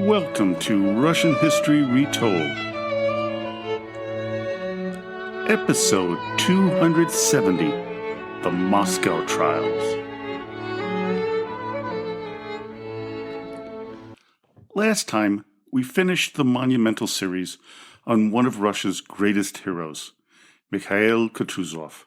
Welcome to Russian History Retold, Episode 270, The Moscow Trials. Last time, we finished the monumental series on one of Russia's greatest heroes, Mikhail Kutuzov.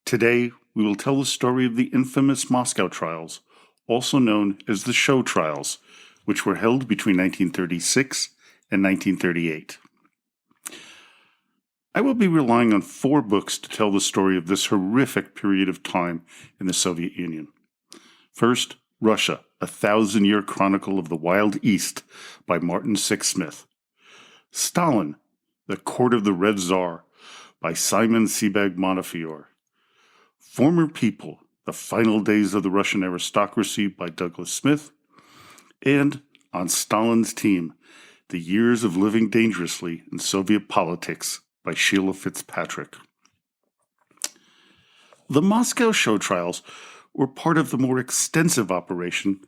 Today, we will tell the story of the infamous Moscow Trials, also known as the Show Trials, which were held between 1936 and 1938. I will be relying on 4 books to tell the story of this horrific period of time in the Soviet Union. First, Russia, A 1,000-Year Chronicle of the Wild East by Martin Sixsmith. Stalin, The Court of the Red Tsar by Simon Sebag Montefiore. Former People, The Final Days of the Russian Aristocracy by Douglas Smith. And On Stalin's Team, The Years of Living Dangerously in Soviet Politics by Sheila Fitzpatrick. The Moscow Show Trials were part of the more extensive operation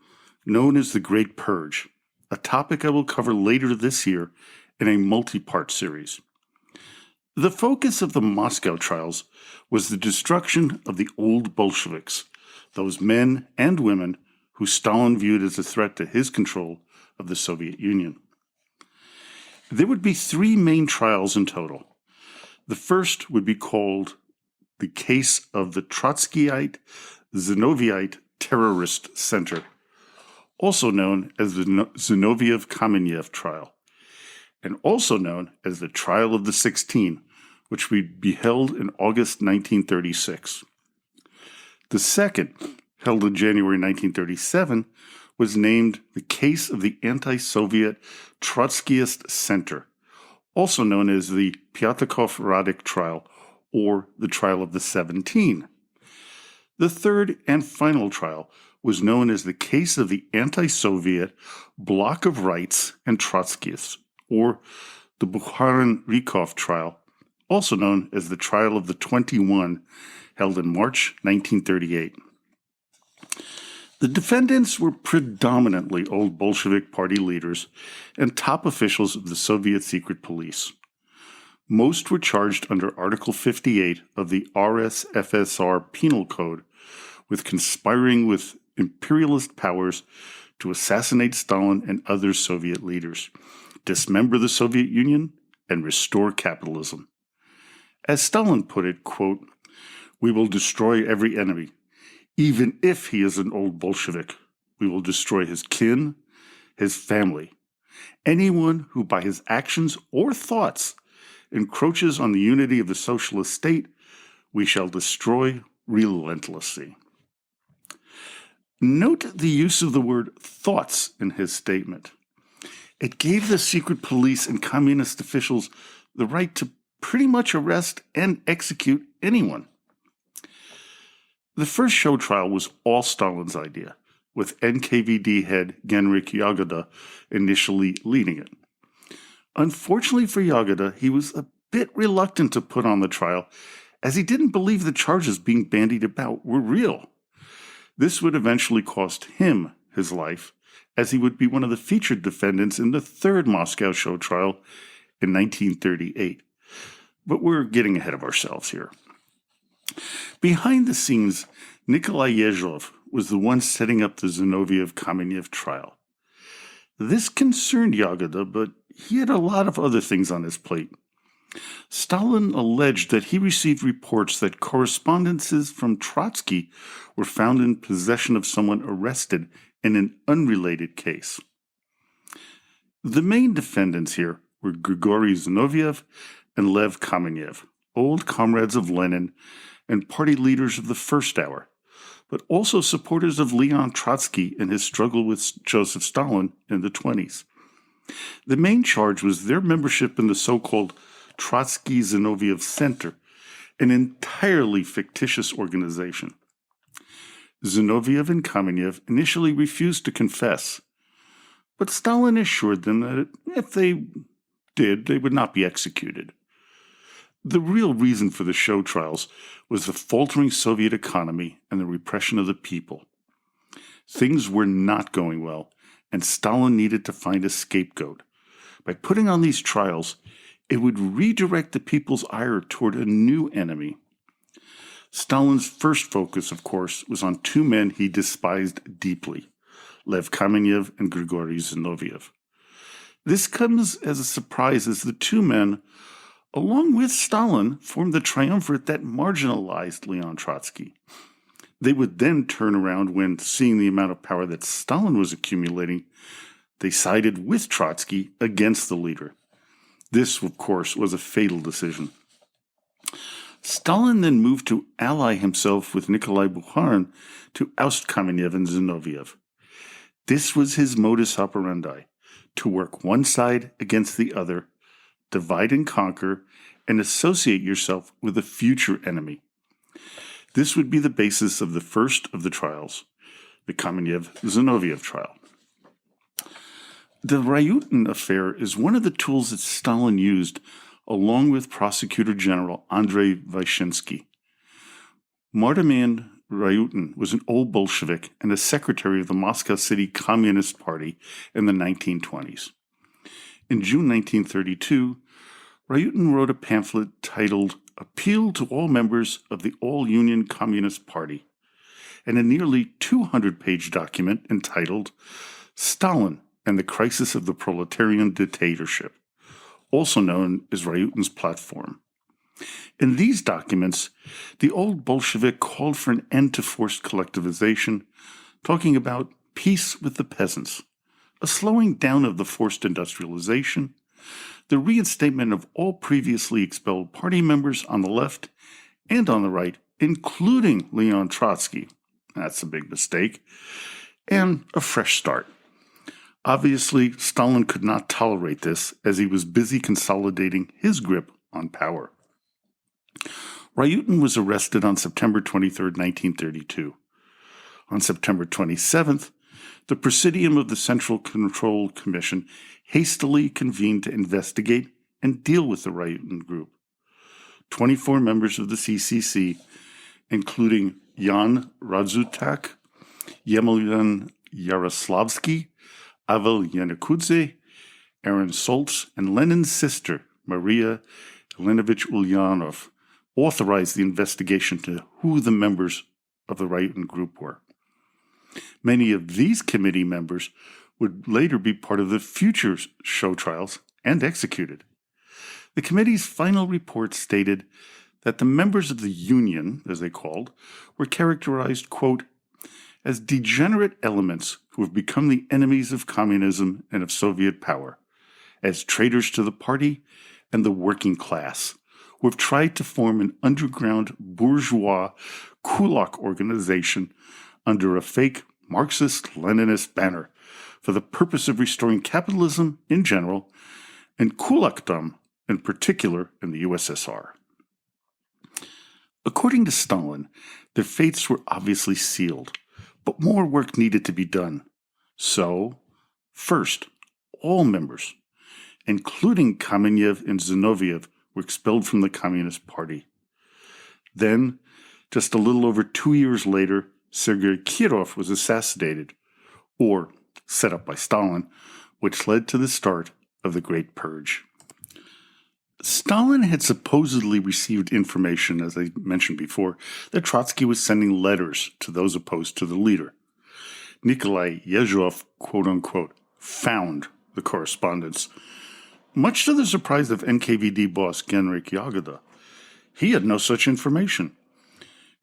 known as the Great Purge, a topic I will cover later this year in a multi-part series. The focus of the Moscow Trials was the destruction of the Old Bolsheviks, those men and women who Stalin viewed as a threat to his control of the Soviet Union. There would be 3 main trials in total. The first would be called the case of the Trotskyite Zinovieite Terrorist Center, also known as the Zinoviev-Kamenev trial, and also known as the Trial of the 16, which would be held in August 1936. The second, held in January 1937, was named the Case of the Anti-Soviet Trotskyist Center, also known as the Pyatakov-Radek Trial, or the Trial of the 17. The third and final trial was known as the Case of the Anti-Soviet Bloc of Rights and Trotskyists, or the Bukharin-Rykov Trial, also known as the Trial of the 21, held in March 1938. The defendants were predominantly old Bolshevik party leaders and top officials of the Soviet secret police. Most were charged under Article 58 of the RSFSR Penal Code with conspiring with imperialist powers to assassinate Stalin and other Soviet leaders, dismember the Soviet Union, and restore capitalism. As Stalin put it, quote, "We will destroy every enemy. Even if he is an old Bolshevik, we will destroy his kin, his family. Anyone who by his actions or thoughts encroaches on the unity of the socialist state, we shall destroy relentlessly." Note the use of the word thoughts in his statement. It gave the secret police and communist officials the right to pretty much arrest and execute anyone. The first show trial was all Stalin's idea, with NKVD head Genrikh Yagoda initially leading it. Unfortunately for Yagoda, he was a bit reluctant to put on the trial, as he didn't believe the charges being bandied about were real. This would eventually cost him his life, as he would be one of the featured defendants in the third Moscow show trial in 1938. But we're getting ahead of ourselves here. Behind the scenes, Nikolai Yezhov was the one setting up the Zinoviev-Kamenev trial. This concerned Yagoda, but he had a lot of other things on his plate. Stalin alleged that he received reports that correspondences from Trotsky were found in possession of someone arrested in an unrelated case. The main defendants here were Grigory Zinoviev and Lev Kamenev, old comrades of Lenin and party leaders of the First Hour, but also supporters of Leon Trotsky in his struggle with Joseph Stalin in the 1920s. The main charge was their membership in the so-called Trotsky-Zinoviev Center, an entirely fictitious organization. Zinoviev and Kamenev initially refused to confess, but Stalin assured them that if they did, they would not be executed. The real reason for the show trials was the faltering Soviet economy and the repression of the people. Things were not going well, and Stalin needed to find a scapegoat. By putting on these trials, it would redirect the people's ire toward a new enemy. Stalin's first focus, of course, was on two men he despised deeply, Lev Kamenev and Grigory Zinoviev. This comes as a surprise as the two men, along with Stalin, formed the triumvirate that marginalized Leon Trotsky. They would then turn around when, seeing the amount of power that Stalin was accumulating, they sided with Trotsky against the leader. This, of course, was a fatal decision. Stalin then moved to ally himself with Nikolai Bukharin to oust Kamenev and Zinoviev. This was his modus operandi, to work one side against the other, divide and conquer, and associate yourself with a future enemy. This would be the basis of the first of the trials, the Kamenev-Zinoviev trial. The Ryutin affair is one of the tools that Stalin used along with Prosecutor General Andrei Vyshinsky. Martyman Ryutin was an old Bolshevik and a secretary of the Moscow City Communist Party in the 1920s. In June 1932, Ryutin wrote a pamphlet titled Appeal to All Members of the All-Union Communist Party, and a nearly 200-page document entitled Stalin and the Crisis of the Proletarian Dictatorship, also known as Ryutin's Platform. In these documents, the old Bolshevik called for an end to forced collectivization, talking about peace with the peasants, a slowing down of the forced industrialization, the reinstatement of all previously expelled party members on the left and on the right, including Leon Trotsky. That's a big mistake. And a fresh start. Obviously, Stalin could not tolerate this as he was busy consolidating his grip on power. Ryutin was arrested on September 23, 1932. On September 27th, the Presidium of the Central Control Commission hastily convened to investigate and deal with the Ryutin group. 24 members of the CCC, including Jan Radzutak, Yemelyan Yaroslavsky, Avel Yanakudze, Aaron Soltz, and Lenin's sister, Maria Lenovich Ulyanov, authorized the investigation to who the members of the Ryutin group were. Many of these committee members would later be part of the future show trials and executed. The committee's final report stated that the members of the Union, as they called, were characterized, quote, as degenerate elements who have become the enemies of communism and of Soviet power, as traitors to the party and the working class, who have tried to form an underground bourgeois kulak organization under a fake Marxist-Leninist banner for the purpose of restoring capitalism in general and kulakdom in particular in the USSR. According to Stalin, their fates were obviously sealed, but more work needed to be done. So, first, all members, including Kamenev and Zinoviev, were expelled from the Communist Party. Then, just a little over 2 years later, Sergei Kirov was assassinated, or set up by Stalin, which led to the start of the Great Purge. Stalin had supposedly received information, as I mentioned before, that Trotsky was sending letters to those opposed to the leader. Nikolai Yezhov, quote-unquote, found the correspondence, much to the surprise of NKVD boss Genrik Yagoda. He had no such information.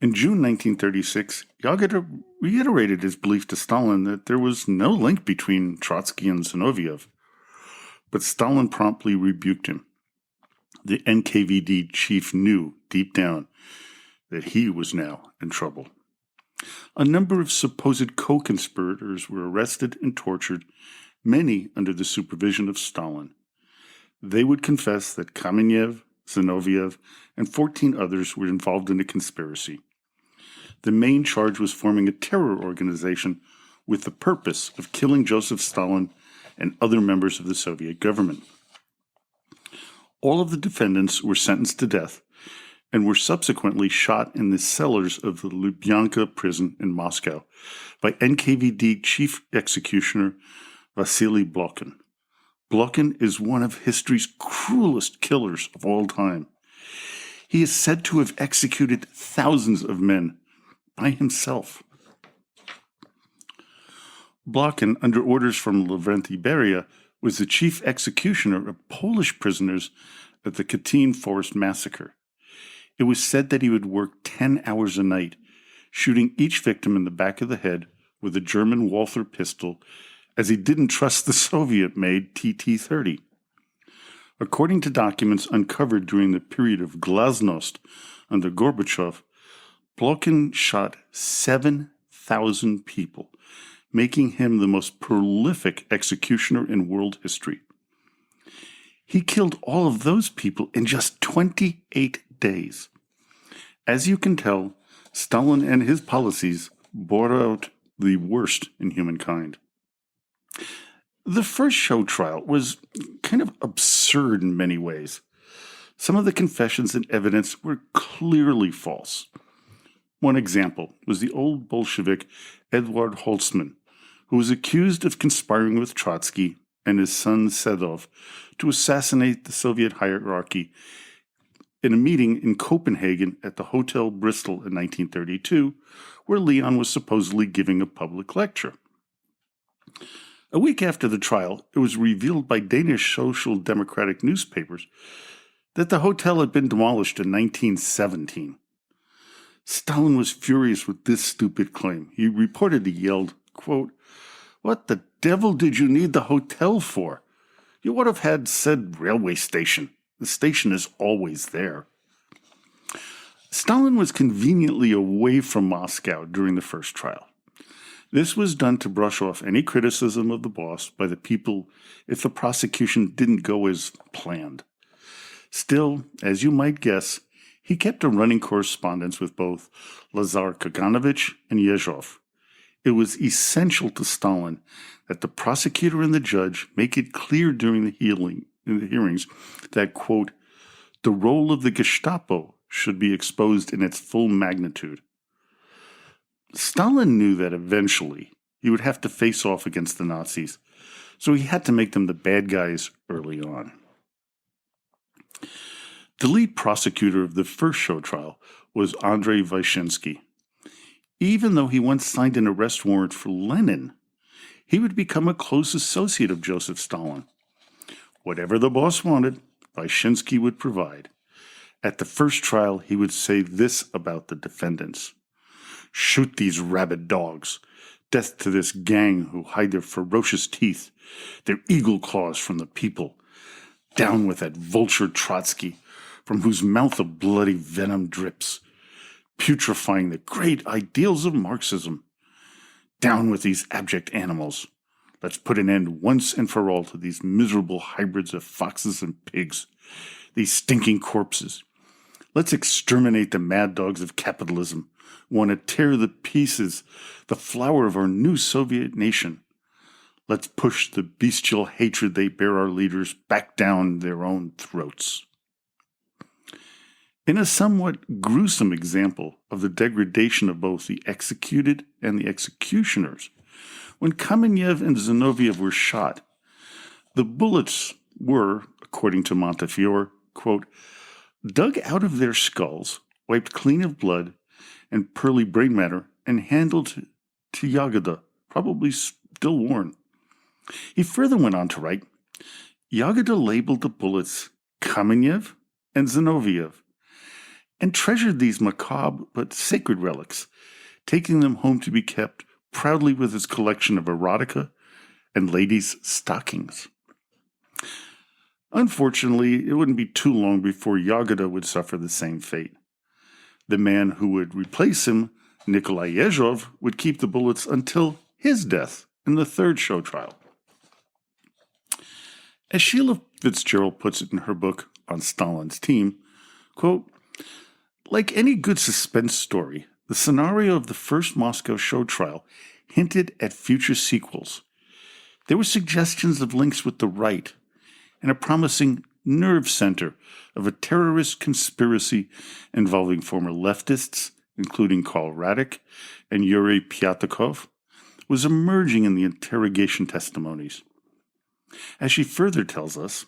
In June 1936, Yagoda reiterated his belief to Stalin that there was no link between Trotsky and Zinoviev, but Stalin promptly rebuked him. The NKVD chief knew deep down that he was now in trouble. A number of supposed co-conspirators were arrested and tortured, many under the supervision of Stalin. They would confess that Kamenev, Zinoviev, and 14 others were involved in a conspiracy. The main charge was forming a terror organization with the purpose of killing Joseph Stalin and other members of the Soviet government. All of the defendants were sentenced to death and were subsequently shot in the cellars of the Lubyanka prison in Moscow by NKVD chief executioner Vasily Blokhin. Blokhin is one of history's cruelest killers of all time. He is said to have executed thousands of men by himself. Blokhin, under orders from Lavrenti Beria, was the chief executioner of Polish prisoners at the Katyn Forest Massacre. It was said that he would work 10 hours a night, shooting each victim in the back of the head with a German Walther pistol, as he didn't trust the Soviet-made TT-30. According to documents uncovered during the period of glasnost under Gorbachev, Blokhin shot 7,000 people, making him the most prolific executioner in world history. He killed all of those people in just 28 days. As you can tell, Stalin and his policies brought out the worst in humankind. The first show trial was kind of absurd in many ways. Some of the confessions and evidence were clearly false. One example was the old Bolshevik Eduard Holtzman, who was accused of conspiring with Trotsky and his son Sedov to assassinate the Soviet hierarchy in a meeting in Copenhagen at the Hotel Bristol in 1932, where Leon was supposedly giving a public lecture. A week after the trial, it was revealed by Danish social democratic newspapers that the hotel had been demolished in 1917. Stalin was furious with this stupid claim. He reportedly yelled, quote, "What the devil did you need the hotel for? You would have had said railway station. The station is always there." Stalin was conveniently away from Moscow during the first trial. This was done to brush off any criticism of the boss by the people if the prosecution didn't go as planned. Still, as you might guess, he kept a running correspondence with both Lazar Kaganovich and Yezhov. It was essential to Stalin that the prosecutor and the judge make it clear during the hearings that, quote, "the role of the Gestapo should be exposed in its full magnitude." Stalin knew that eventually he would have to face off against the Nazis, so he had to make them the bad guys early on. The lead prosecutor of the first show trial was Andrei Vyshinsky. Even though he once signed an arrest warrant for Lenin, he would become a close associate of Joseph Stalin. Whatever the boss wanted, Vyshinsky would provide. At the first trial, he would say this about the defendants: "Shoot these rabid dogs. Death to this gang who hide their ferocious teeth, their eagle claws from the people. Down with that vulture Trotsky, from whose mouth a bloody venom drips, putrefying the great ideals of Marxism. Down with these abject animals. Let's put an end once and for all to these miserable hybrids of foxes and pigs, these stinking corpses. Let's exterminate the mad dogs of capitalism, who want to tear to pieces the flower of our new Soviet nation. Let's push the bestial hatred they bear our leaders back down their own throats." In a somewhat gruesome example of the degradation of both the executed and the executioners, when Kamenev and Zinoviev were shot, the bullets were, according to Montefiore, quote, "dug out of their skulls, wiped clean of blood and pearly brain matter, and handled to Yagoda, probably still worn." He further went on to write, "Yagoda labeled the bullets Kamenev and Zinoviev, and treasured these macabre but sacred relics, taking them home to be kept proudly with his collection of erotica and ladies' stockings." Unfortunately, it wouldn't be too long before Yagoda would suffer the same fate. The man who would replace him, Nikolai Yezhov, would keep the bullets until his death in the third show trial. As Sheila Fitzgerald puts it in her book On Stalin's Team, quote, "Like any good suspense story, the scenario of the first Moscow show trial hinted at future sequels. There were suggestions of links with the right and a promising nerve center of a terrorist conspiracy involving former leftists, including Karl Radek and Yuri Pyatakov, was emerging in the interrogation testimonies. As she further tells us,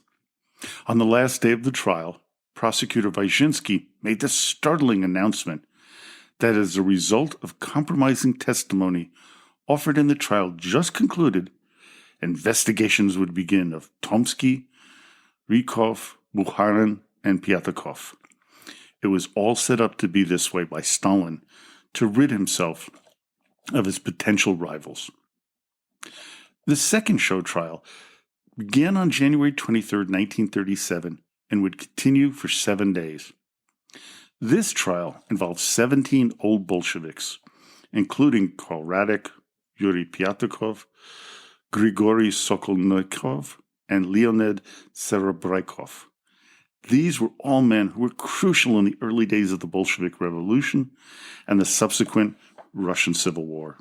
on the last day of the trial, Prosecutor Wyszynski made the startling announcement that as a result of compromising testimony offered in the trial just concluded, investigations would begin of Tomsky, Rykov, Bukharin, and Pyatakov. It was all set up to be this way by Stalin to rid himself of his potential rivals. The second show trial began on January 23, 1937, and would continue for 7 days. This trial involved 17 Old Bolsheviks, including Karl Radek, Yuri Pyatakov, Grigory Sokolnikov, and Leonid Serebrykov. These were all men who were crucial in the early days of the Bolshevik Revolution and the subsequent Russian Civil War.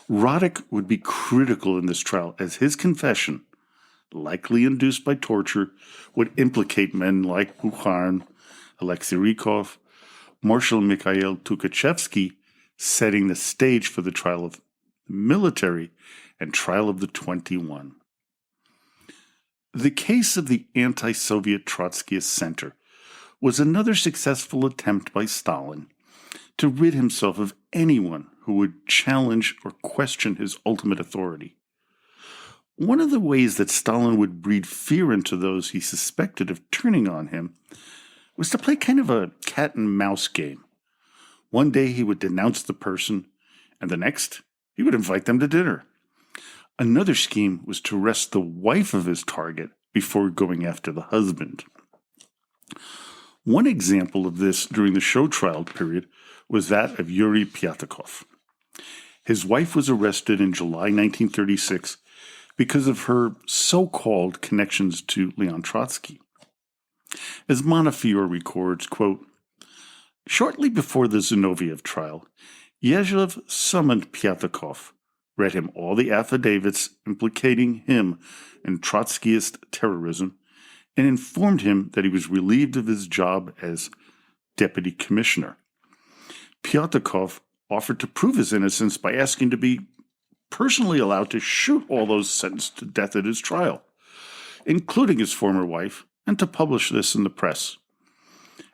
Radek would be critical in this trial as his confession, likely induced by torture, would implicate men like Bukharin, Alexei Rykov, Marshal Mikhail Tukhachevsky, setting the stage for the trial of the military and trial of the 21. The case of the anti-Soviet Trotskyist Center was another successful attempt by Stalin to rid himself of anyone who would challenge or question his ultimate authority. One of the ways that Stalin would breed fear into those he suspected of turning on him was to play kind of a cat and mouse game. One day he would denounce the person, and the next he would invite them to dinner. Another scheme was to arrest the wife of his target before going after the husband. One example of this during the show trial period was that of Yuri Pyatakov. His wife was arrested in July 1936 because of her so-called connections to Leon Trotsky. As Montefiore records, quote, "Shortly before the Zinoviev trial, Yezhov summoned Pyatakov, read him all the affidavits implicating him in Trotskyist terrorism, and informed him that he was relieved of his job as deputy commissioner. Pyatakov offered to prove his innocence by asking to be personally allowed to shoot all those sentenced to death at his trial, including his former wife, and to publish this in the press.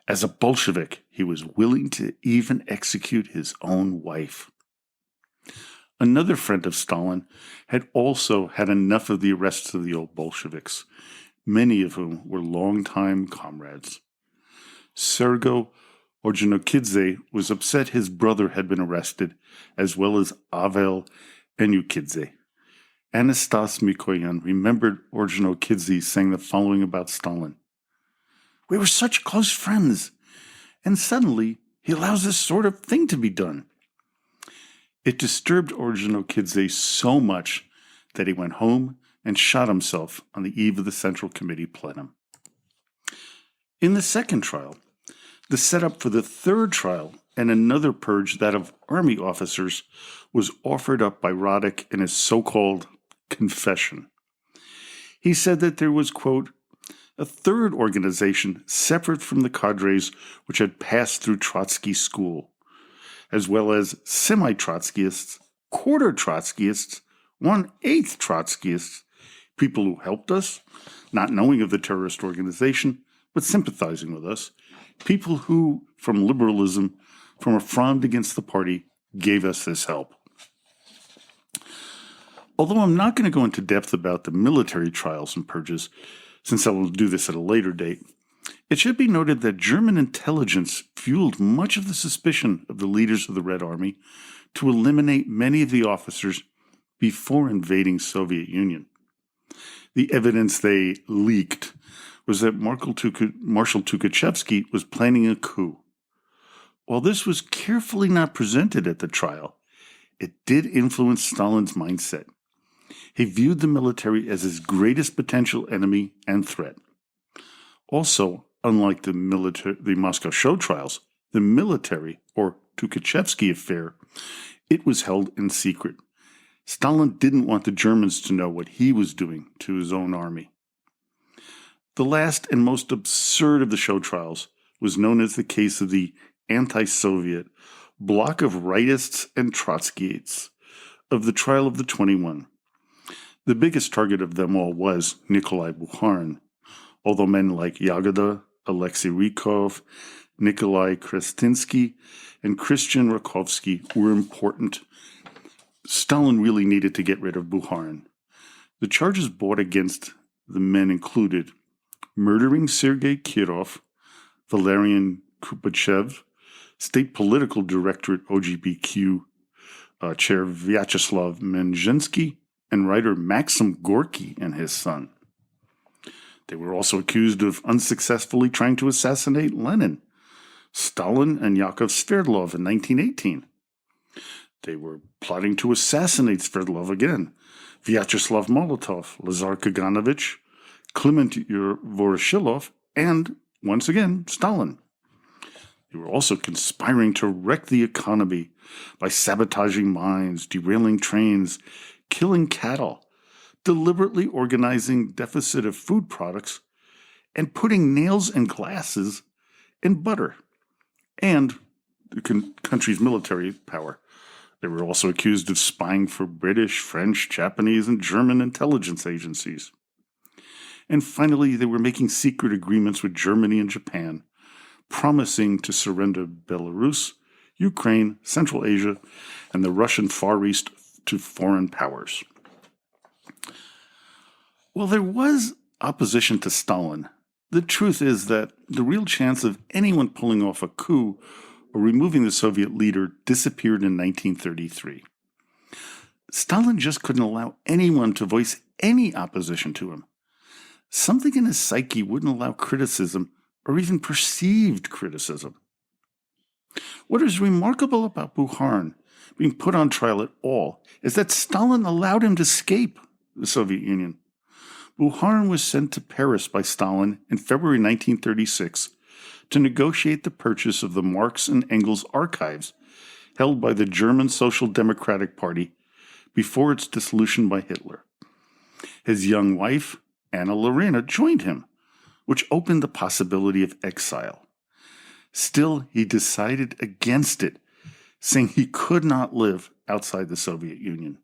As a Bolshevik, he was willing to even execute his own wife." Another friend of Stalin had also had enough of the arrests of the Old Bolsheviks, many of whom were longtime comrades. Sergo Ordzhonikidze was upset his brother had been arrested, as well as Avel Enyukidze. Anastas Mikoyan remembered Ordzhonikidze saying the following about Stalin: "We were such close friends, and suddenly he allows this sort of thing to be done." It disturbed Ordzhonikidze so much that he went home and shot himself on the eve of the Central Committee plenum. In the second trial, the setup for the third trial and another purge, that of army officers, was offered up by Radek in his so-called confession. He said that there was, quote, "a third organization separate from the cadres which had passed through Trotsky school, as well as semi-Trotskyists, quarter Trotskyists, 1/8 Trotskyists, people who helped us, not knowing of the terrorist organization, but sympathizing with us, people who, from liberalism, from a front against the party, gave us this help." Although I'm not going to go into depth about the military trials and purges, since I will do this at a later date, it should be noted that German intelligence fueled much of the suspicion of the leaders of the Red Army to eliminate many of the officers before invading Soviet Union. The evidence they leaked was that Marshal Tukhachevsky was planning a coup. While this was carefully not presented at the trial, it did influence Stalin's mindset. He viewed the military as his greatest potential enemy and threat. Also, unlike the Moscow show trials, the military, or Tukhachevsky affair, it was held in secret. Stalin didn't want the Germans to know what he was doing to his own army. The last and most absurd of the show trials was known as the case of the anti-Soviet bloc of rightists and Trotskyists, of the trial of the 21. The biggest target of them all was Nikolai Bukharin, although men like Yagoda, Alexei Rykov, Nikolai Krestinsky, and Christian Rakovsky were important. Stalin really needed to get rid of Bukharin. The charges brought against the men included murdering Sergei Kirov, Valerian Kupachev, State Political Director at OGBQ Chair Vyacheslav Menzhinsky, and writer Maxim Gorky and his son. They were also accused of unsuccessfully trying to assassinate Lenin, Stalin, and Yakov Sverdlov in 1918. They were plotting to assassinate Sverdlov again, Vyacheslav Molotov, Lazar Kaganovich, Clement Voroshilov, and, once again, Stalin. They were also conspiring to wreck the economy by sabotaging mines, derailing trains, killing cattle, deliberately organizing deficit of food products, and putting nails and glasses in butter, and the country's military power. They were also accused of spying for British, French, Japanese, and German intelligence agencies. And finally, they were making secret agreements with Germany and Japan, promising to surrender Belarus, Ukraine, Central Asia, and the Russian Far East to foreign powers. While there was opposition to Stalin, the truth is that the real chance of anyone pulling off a coup or removing the Soviet leader disappeared in 1933. Stalin just couldn't allow anyone to voice any opposition to him. Something in his psyche wouldn't allow criticism or even perceived criticism. What is remarkable about Bukharin being put on trial at all is that Stalin allowed him to escape the Soviet Union. Bukharin was sent to Paris by Stalin in February 1936 to negotiate the purchase of the Marx and Engels archives held by the German Social Democratic Party before its dissolution by Hitler. His young wife, Anna Lorena, joined him, which opened the possibility of exile. Still, he decided against it, saying he could not live outside the Soviet Union.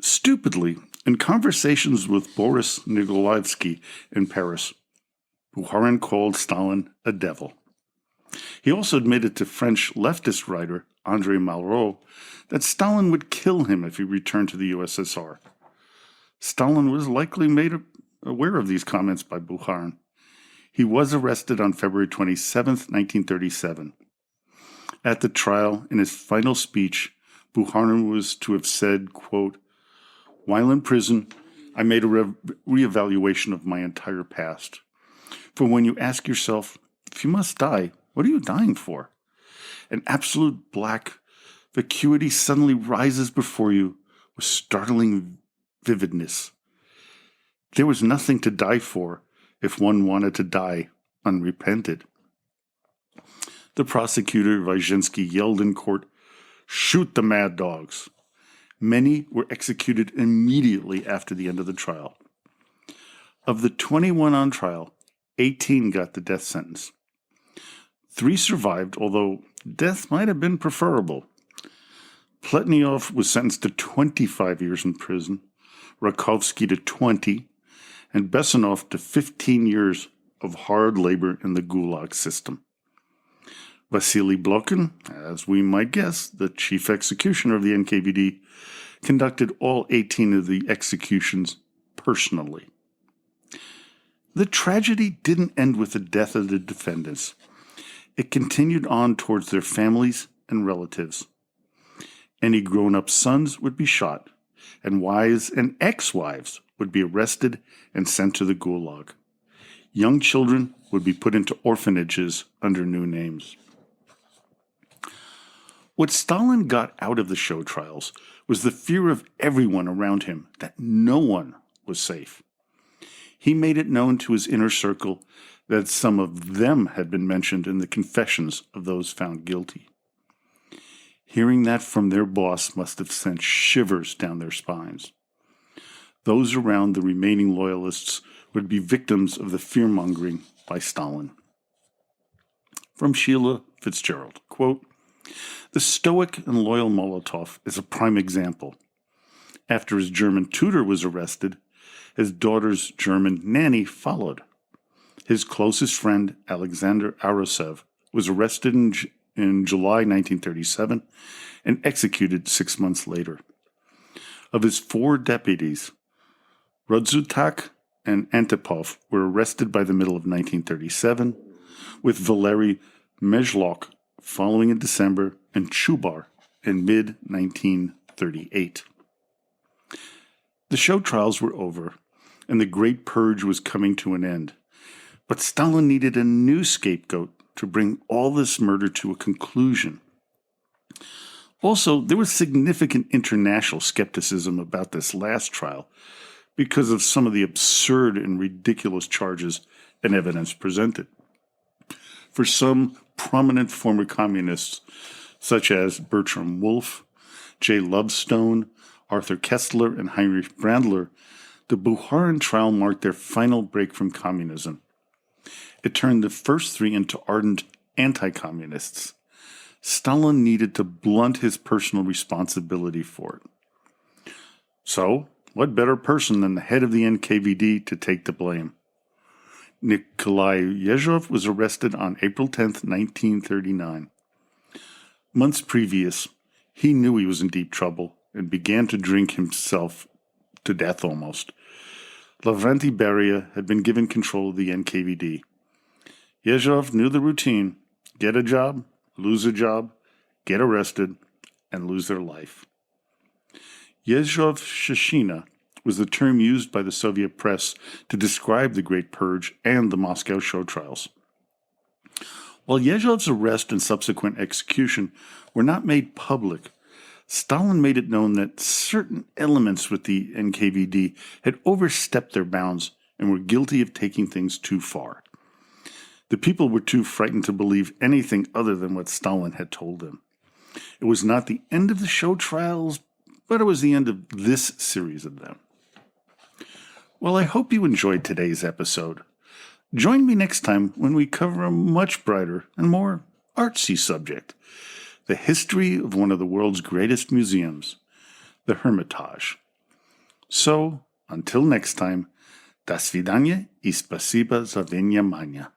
Stupidly, in conversations with Boris Nikolaevsky in Paris, Bukharin called Stalin a devil. He also admitted to French leftist writer André Malraux that Stalin would kill him if he returned to the USSR. Stalin was likely made aware of these comments by Bukharin. He was arrested on February 27, 1937. At the trial, in his final speech, Bukharin was to have said, quote, "While in prison, I made a reevaluation of my entire past. For when you ask yourself, if you must die, what are you dying for? An absolute black vacuity suddenly rises before you with startling vividness. There was nothing to die for if one wanted to die unrepented." The prosecutor, Wyszynski, yelled in court, "Shoot the mad dogs." Many were executed immediately after the end of the trial. Of the 21 on trial, 18 got the death sentence. 3 survived, although death might have been preferable. Pletnyov was sentenced to 25 years in prison, Rakovsky to 20, and Besanov to 15 years of hard labor in the Gulag system. Vasily Blokhin, as we might guess, the chief executioner of the NKVD, conducted all 18 of the executions personally. The tragedy didn't end with the death of the defendants. It continued on towards their families and relatives. Any grown-up sons would be shot, and wives and ex-wives would be arrested and sent to the Gulag. Young children would be put into orphanages under new names. What Stalin got out of the show trials was the fear of everyone around him that no one was safe. He made it known to his inner circle that some of them had been mentioned in the confessions of those found guilty. Hearing that from their boss must have sent shivers down their spines. Those around the remaining loyalists would be victims of the fear-mongering by Stalin. From Sheila Fitzgerald, quote, The stoic and loyal Molotov is a prime example. After his German tutor was arrested, his daughter's German nanny followed. His closest friend, Alexander Arosev, was arrested in July 1937 and executed 6 months later. Of his 4 deputies, Rudzutak and Antipov were arrested by the middle of 1937, with Valery Mezhlok following in December and Chubar in mid-1938. The show trials were over, and the Great Purge was coming to an end. But Stalin needed a new scapegoat to bring all this murder to a conclusion. Also, there was significant international skepticism about this last trial because of some of the absurd and ridiculous charges and evidence presented. For some prominent former communists, such as Bertram Wolfe, J. Lovestone, Arthur Kessler, and Heinrich Brandler, the Bukharin trial marked their final break from communism. It turned the first 3 into ardent anti-communists. Stalin needed to blunt his personal responsibility for it. So, what better person than the head of the NKVD to take the blame? Nikolai Yezhov was arrested on April 10, 1939. Months previous, he knew he was in deep trouble and began to drink himself to death almost. Lavrenti Beria had been given control of the NKVD. Yezhov knew the routine: get a job, lose a job, get arrested, and lose their life. Yezhov-Shishina was the term used by the Soviet press to describe the Great Purge and the Moscow show trials. While Yezhov's arrest and subsequent execution were not made public, Stalin made it known that certain elements with the NKVD had overstepped their bounds and were guilty of taking things too far. The people were too frightened to believe anything other than what Stalin had told them. It was not the end of the show trials, but it was the end of this series of them. Well, I hope you enjoyed today's episode. Join me next time when we cover a much brighter and more artsy subject: the history of one of the world's greatest museums, the Hermitage. So, until next time, до свидания и спасибо за внимание.